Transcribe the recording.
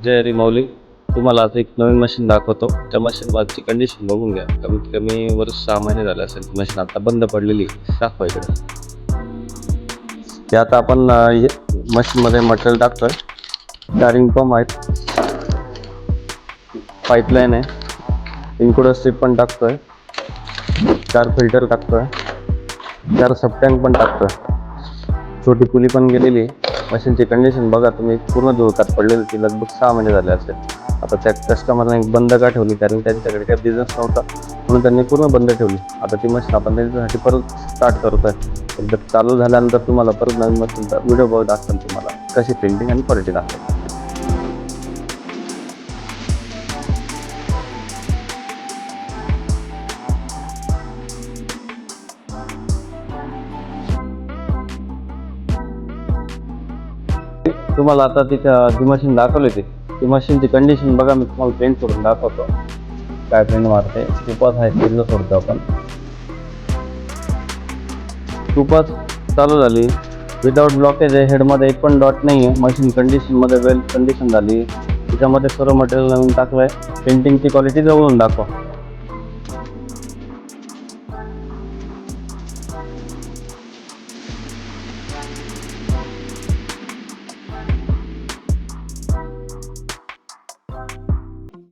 जय हरी माऊली. तुम्हाला आता एक नवीन मशीन दाखवतो. त्या मशीनची कंडिशन बघून घ्या. कमीत कमी वर्ष 6 महिने झाले असेल. मशीन आता बंद पडलेली दाखवा इकडे. ते आता आपण मशीनमध्ये मटेरियल टाकतोय. चारिंग पंप आहेत, पाईपलाईन आहे, इन्क्युडर स्ट्रीप पण टाकतोय, 4 फिल्टर टाकतोय, 4 सब टँक पण टाकतोय, छोटी पुली पण गेलेली. मशीनची कंडिशन बघा तुम्ही, पूर्ण धुळकात पडलेली. ती लगभग 6 महिने झाले असेल. आता त्या कस्टमरने एक बंद का ठेवली, कारण त्यांच्याकडे काही बिझनेस नव्हता म्हणून त्यांनी पूर्ण बंद ठेवली. आता ती मशीन आपण त्यांच्यासाठी परत स्टार्ट करतोय. एकदा चालू झाल्यानंतर तुम्हाला परत नवीन मशीनचा व्हिडिओ बघत दाखवेल तुम्हाला कशी प्रिंटिंग आणि क्वालिटी दाखवेल. तुम्हाला आता जी मशीन दाखवली ती मशीनची कंडिशन बघा. मी तुम्हाला प्रिंट करून दाखवतो काय प्रिंट मारते. टूपास आहे, तिथलं सोडतो आपण. टूपास चालू झाली, विदाउट ब्लॉकेज आहे. हेडमध्ये एक पण डॉट नाही आहे. मशीन कंडिशनमध्ये वेल कंडिशन झाली. त्याच्यामध्ये सर्व मटेरियल नवीन टाकलं आहे. प्रिंटिंगची क्वालिटी जवळून दाखवा.